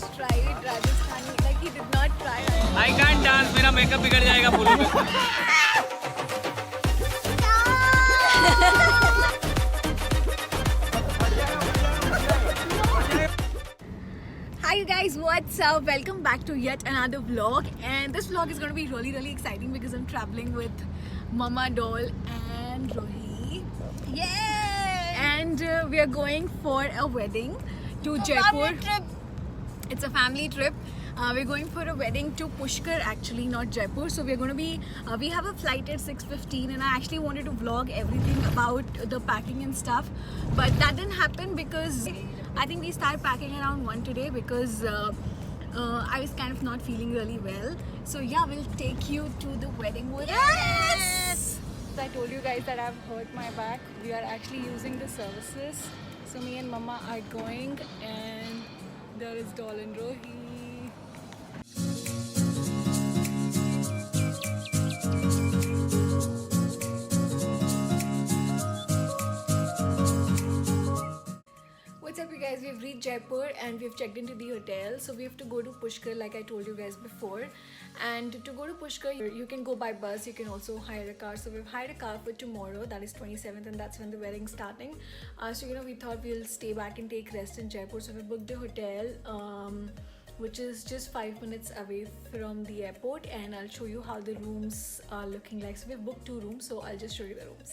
just tried Rajasthani. Like he did not try. I can't dance. मेरा makeup बिगड़ जाएगा फूलों में. Hi you guys, what's up? Welcome back to yet another vlog, and this vlog is going to be really exciting because I'm traveling with Mama Doll and Rohi. Yay! And we are going for a wedding to Jaipur. It's a family trip. We're going for a wedding to Pushkar, actually, not Jaipur. So we're going to be, we have a flight at 6:15, and I actually wanted to vlog everything about the packing and stuff, but that didn't happen because I think we started packing around 1 today because I was kind of not feeling really well. So yeah, we'll take you to the wedding with us. So I told you guys that I've hurt my back. We are actually using the services. So me and Mama are going, and there is Doll and Rohi. What's up you guys, we've reached Jaipur and we've checked into the hotel. So we have to go to Pushkar like I told you guys before. And to go to Pushkar, you can go by bus, you can also hire a car. So we've hired a car for tomorrow, that is 27th, and that's when the wedding's starting. So we thought we'll stay back and take rest in Jaipur. So we booked a hotel which is just 5 minutes away from the airport, and I'll show you how the rooms are looking like. So we've booked 2 rooms, so I'll just show you the rooms.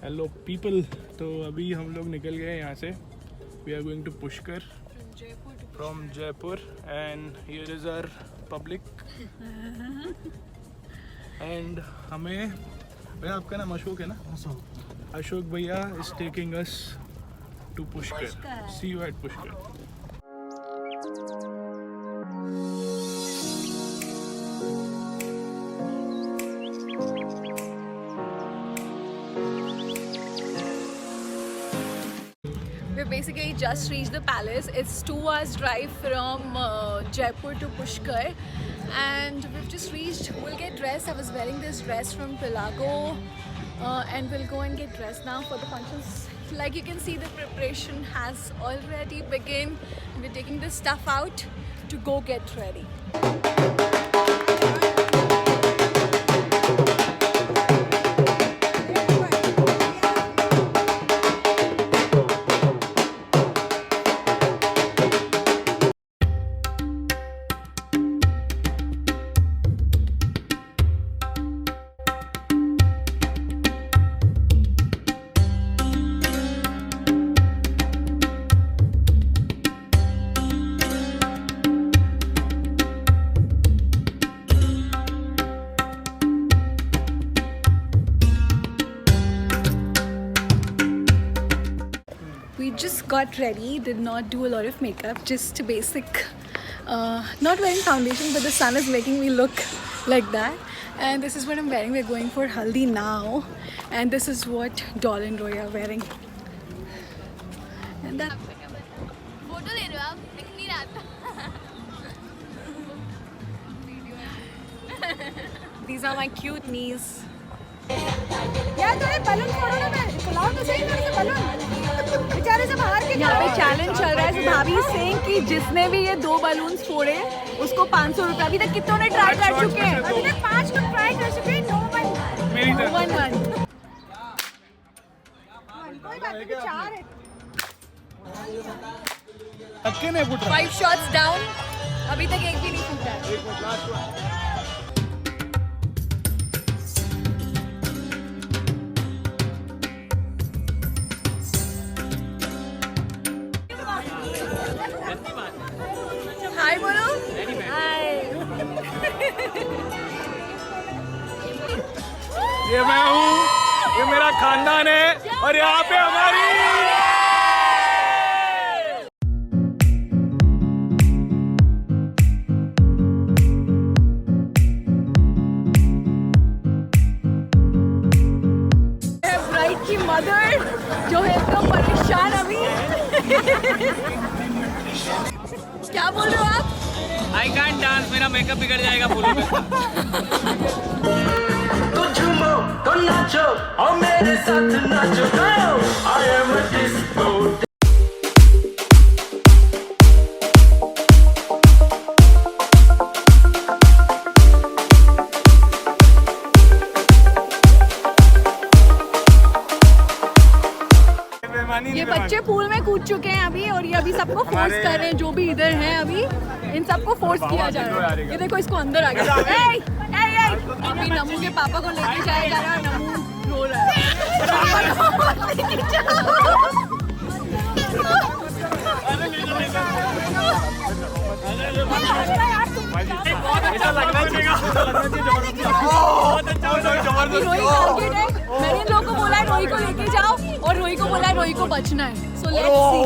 Hello people, तो अभी हम लोग निकल गए यहाँ से. We are going to Pushkar from Jaipur and here is our public. And हमें भैया, आपका नाम अशोक है ना? अशोक भैया is taking us to Pushkar. See you at Pushkar. We basically just reached the palace. It's 2 hours drive from Jaipur to Pushkar, and we've just reached. We'll get dressed. I was wearing this dress from Pilago, and we'll go and get dressed now for the functions. Like you can see, the preparation has already begun. We're taking the stuff out to go get ready. We just got ready, did not do a lot of makeup, just basic, not wearing foundation, but the sun is making me look like that. And this is what I'm wearing. We're going for Haldi now, and this is what Doll and Rohi are wearing. And that photo ले रहे हो आप? दिख नहीं रहा था. these are my cute knees. यार तो ये बलून फोड़ो ना, मैं बुलाओ तो सही मेरे से बलून बेचारे से बाहर के. यहाँ पे चैलेंज चल रहा है. भाभी सिंह कि जिसने भी ये 2 बलून्स फोड़े उसको 500 रुपये. अभी तक कितनों ने ट्राई कर चुके हैं? अभी तक 5 लोग ट्राई कर चुके हैं. मेरी तरफ. 1-1. कोई बात नहीं, 4 है. अक्के नहीं फुट रहा. 5 shots down. अभी तक एक भी नहीं फूटा है. एक मिनट, लास्ट वन. हाय बोलो. हाय. ये मैं हूँ, ये मेरा खानदान है, और यहाँ पे हमारी ब्राइड की मदर जो है एकदम परेशान अभी. क्या बोल रहे हो आप? I can't dance. मेरा मेकअप बिगड़ जाएगा फूलों में. तो नाचो और मेरे साथ नाचो I am a disco ये बच्चे पूल में कूद चुके हैं अभी और ये अभी सबको फोर्स कर रहे हैं जो भी इधर हैं अभी इन सबको फोर्स किया जा रहा है। ये देखो इसको अंदर आ गया। अभी नमू के पापा को लेके जाया जा रहा है। नमू रो रहा है। मैंने इन लोगों को बोला है रोही को लेके जाओ और रोही को बोला है रोही को बचना है। So let's see.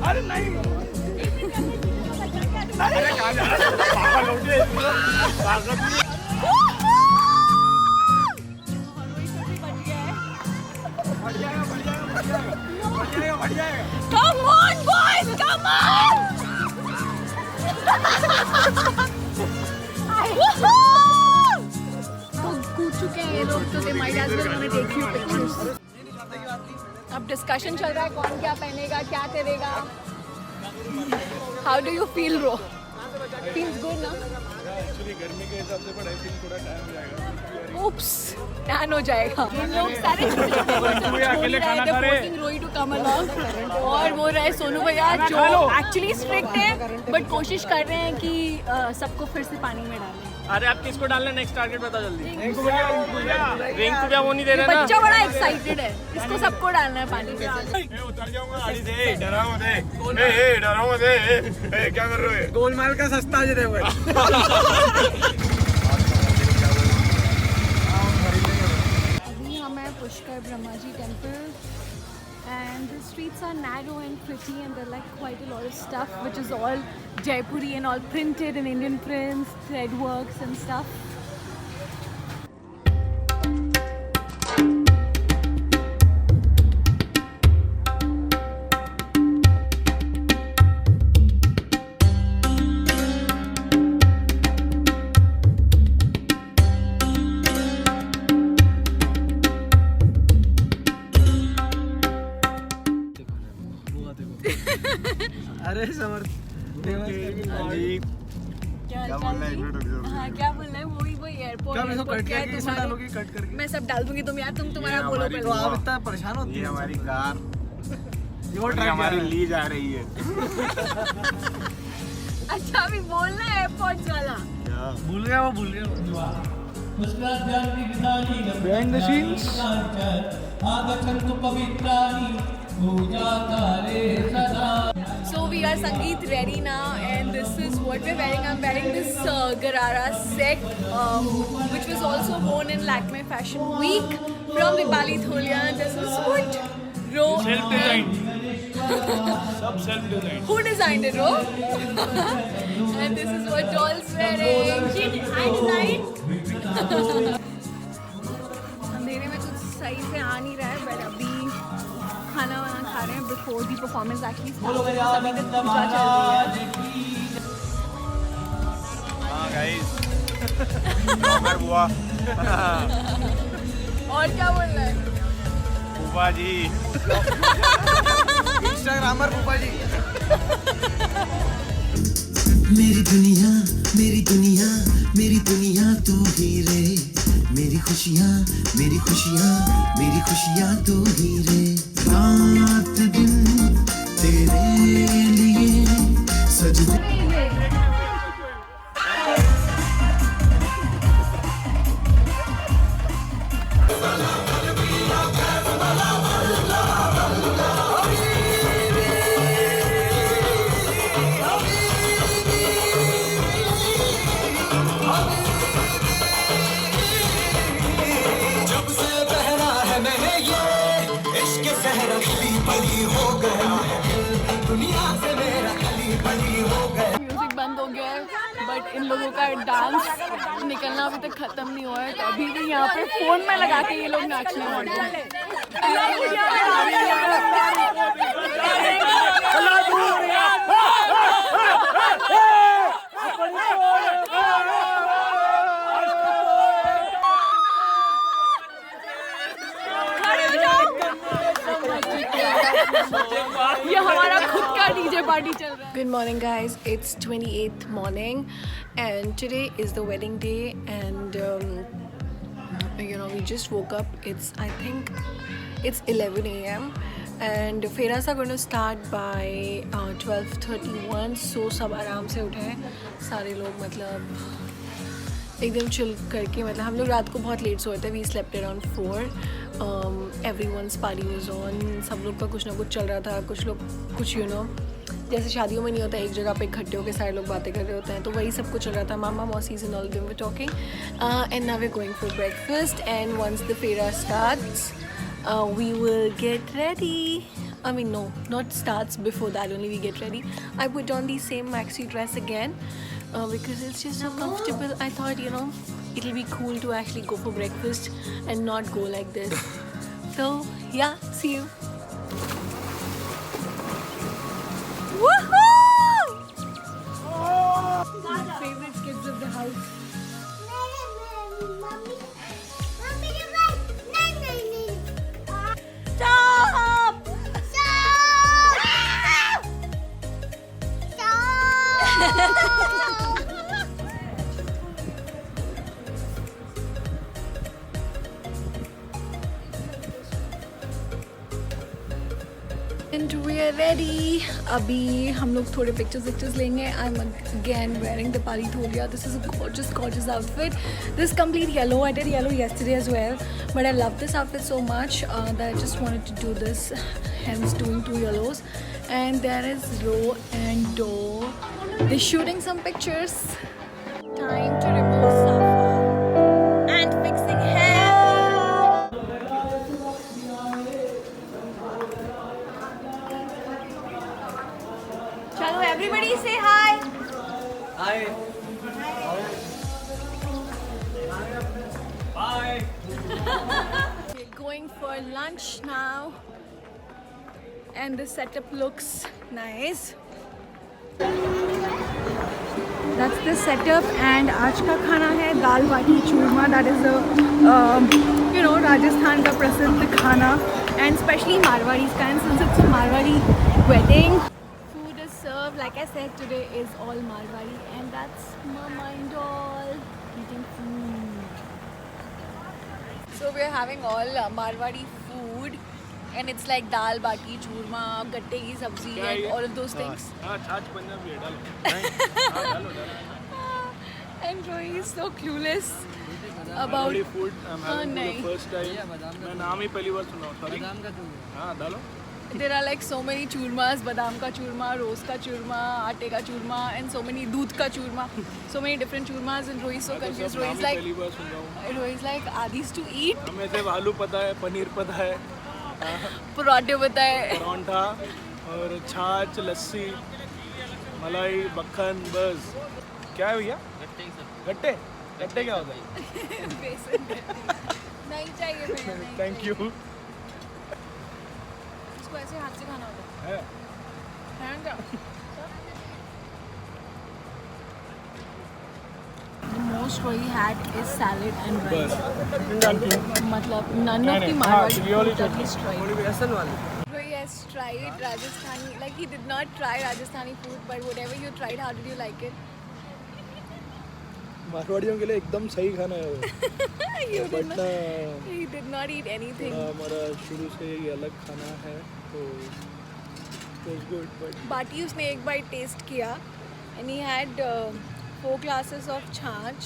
अरे नहीं अरे कहाँ जा रहा है? पापा लौटे Come on boys, come on! तो कूद चुके हैं ये लोग तो they might as well wanna take few pictures. अब डिस्कशन चल रहा है कौन क्या पहनेगा क्या करेगा. How do you feel, Ro? Feels good ना? एक्चुअली गर्मी के हिसाब से बड़ा आई थिंक थोड़ा टाइम जाएगा. Oops, टैन हो जाएगा. ये लोग सारे अकेले खाना खा रहे हैं. रोही टू कम अलोंग और वो रहे सोनू भैया जो एक्चुअली स्ट्रिक्ट है बट कोशिश कर रहे हैं कि सबको फिर से पानी में डालें. अरे आप किसको डालना नेक्स्ट टारगेट बता जल्दी. रिंकू भैया वो नहीं दे रहे ना. बच्चा बड़ा एक्साइटेड है. इसको सबको डालना है पानी में. मैं उतर जाऊंगा गाड़ी से. डराओ मत. ए डराओ मत. ए क्या कर रहे हो? गोलमाल का सस्ता जे देखो. अभी हम हैं Pushkar Brahma ji temple and the streets are narrow and pretty and there are like quite a lot of stuff which is all Jaipuri and all printed in Indian prints, thread works and stuff. अरे समर्थ क्या बोलना है वो airport क्या मैं इसको cut करके इसमें डालोगी कट करके. मैं सब डाल दूंगी. तुम यार तुम तुम्हारा बोलो तो पहले. आप इतना परेशान होती है. हमारी कार ये ट्रक हमारी हमारी ली जा रही है. अच्छा अभी बोलना है एयरपोर्ट वाला. भूल गया behind the scenes. So we are Sangeet ready now and this is what we're wearing. I'm wearing this Garara set which was also worn in Lakme Fashion Week from Dipali Tholia. This is what Ro Self-designed. सब self designed. Who designed it, Ro? And this is what Doll's wearing. I designed. अंधेरे में कुछ सही से आ नहीं रहा है but अभी खाना वाना खा रहे हैं बिफोर दी परफॉर्मेंस एक्चुअली सभी दिन पूजा चल रही है. हाँ गाइस. नॉर्मल हुआ. और क्या बोल रहा है फूफा जी. इंस्टाग्रामर फूफा जी. मेरी दुनिया मेरी दुनिया मेरी दुनिया तू ही रे. मेरी खुशियाँ मेरी खुशियाँ मेरी खुशियाँ तू ही रे. रात दिन तेरे लिए सजदे. म्यूजिक बंद हो गया है बट इन लोगों का डांस निकलना अभी तक खत्म नहीं हुआ है तो अभी भी यहाँ पे फोन में लगा के ये लोग नाचने वाले हैं. ये हमारा खुद का डीजे पार्टी चल रहा है. Good morning guys, it's 28th morning and today is the wedding day and you know we just woke up. I think it's 11 a.m. and फेरास are going to start by 12:31. So सब आराम से उठे हैं सारे लोग, मतलब एकदम चिल करके. मतलब हम लोग रात को बहुत लेट सोए थे. We slept around 4. Everyone's party was on. सब लोग का कुछ ना कुछ चल रहा था. कुछ लोग कुछ यू नो जैसे शादियों में नहीं होता एक जगह पे इकट्ठे होकर सारे लोग बातें कर रहे होते हैं, तो वही सब कुछ चल रहा था. Mama mausis and all them were talking and now we are going for breakfast and once the phera starts we will get ready. I mean no, not starts, before that only we get ready. I put on the same maxi dress again because it's just so comfortable. I thought, you know, it'll be cool to actually go for breakfast and not go like this. So yeah, see you. Woohoo! Favorite kids of the house. Stop! And we are ready. अभी हम लोग थोड़े pictures लेंगे. I'm again wearing the Pali Tholia. This is a gorgeous outfit. This complete yellow. I did yellow yesterday as well, but I love this outfit so much that I just wanted to do this. Hence doing 2 yellows. And there is Ro and Do. They're shooting some pictures. Time to remove Safa and fixing hair. Chalo, everybody say hi. Hi. Bye. We're going for lunch now. And the setup looks nice. That's the setup and आज का खाना है दाल बाटी चूरमा. That is the you know Rajasthan का प्रसिद्ध खाना and especially Marwadis का. And since it's a Marwadi wedding, food is served. Like I said, today is all Marwadi and that's Mama and all eating food. So we're having all Marwadi food. And it's like dal, bati, churma, gatte ki sabzi and all of those things. छाछ पंजाबी है, डालो. And Roy is so clueless about food. I'm having for the first time. मैं नाम ही पहली बार सुना हूँ. Sorry. हाँ, डालो. There are like so many churmas, badam ka churma, rose ka churma, aate ka churma and so many doodh ka churma. So many different churmas and Roy is so confused. Roy is like are these to eat? हमें सिर्फ आलू पता है, पनीर पता है, पराठे पता है, परांठा और छाछ, लस्सी, मलाई, मक्खन, बस. क्या है भैया? गट्टे. गट्टे क्या होता है? बेसन. नहीं चाहिए भैया. Thank you. इसको ऐसे हाथ से खाना होता है. है क्या? The most Roy had is salad and rice. मतलब none of the Marwadi food that he's tried. बेसन वाली. Roy has tried Rajasthani, like he did not try Rajasthani food, but whatever you tried, how did you like it? मारवाड़ियों के लिए एकदम सही खाना है वो. You did but not, he did not eat anything. हमारा शुरू से ये अलग खाना है तो it was good, but बाटी उसने एक बार टेस्ट किया and he had 4 glasses of छाछ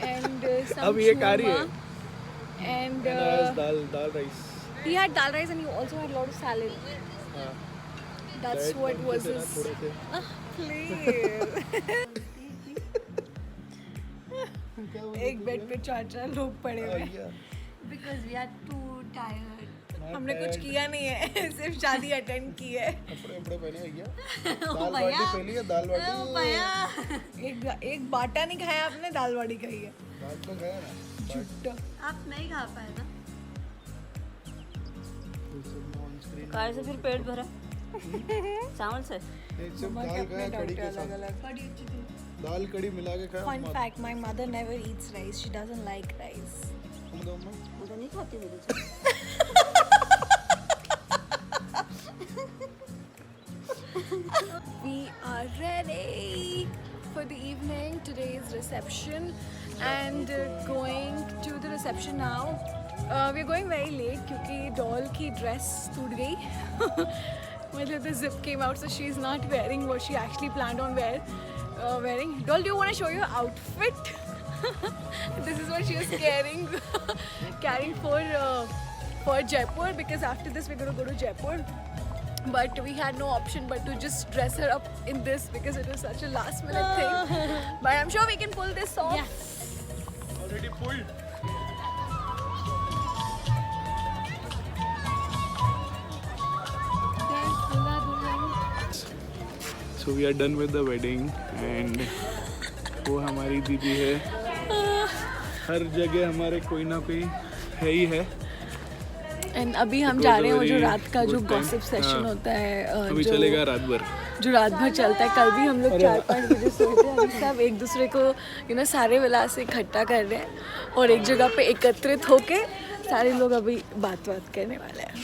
and some अब ये खा रही है. churma and dal rice. he had dal rice and he also had a lot of salad. हाँ. That's Diet what was conscious है ना, his. थोड़े से. Please. एक बेड पे 4 लोग पड़े हुए हैं. Because we are too tired. हमने कुछ किया नहीं है, सिर्फ शादी अटेंड की है. कपड़े पहने भैया. दाल बाटी पहली है, दाल बाटी. एक बाटा नहीं खाया आपने, दाल बाटी खाई है. दाल तो खाया ना. झुट्टा. आप नहीं खा पाए ना? कार से फिर पेट भरा चावल से. दाल खाया कड़ी के साथ. दाल कड़ी मिला के खाया. Fun fact, my mother never eats rice. She doesn't like rice. वो तो नहीं खाती मेरी. today's reception and going to the reception now. We're going very late क्योंकि doll की dress टूट गई. मतलब the zip came out, so she's not wearing what she actually planned on wearing. Doll, do you want to show your outfit? This is what she was carrying for Jaipur, because after this we're going to go to Jaipur. But we had no option but to just dress her up in this because it was such a last minute thing. But I'm sure we can pull this off. Yeah. Already pulled. So we are done with the wedding and वो हमारी दीदी है. हर जगह हमारे कोई ना कोई है ही है. एंड अभी हम जा रहे हैं वो जो रात का जो गॉसिप सेशन होता है अभी चलेगा रात भर. जो रात भर चलता है. कल भी हम लोग 4-5 बजे सोए थे. अभी सब एक दूसरे को सारे विला से इकट्ठा कर रहे हैं और एक जगह पे एकत्रित होके सारे लोग अभी बात करने वाले हैं.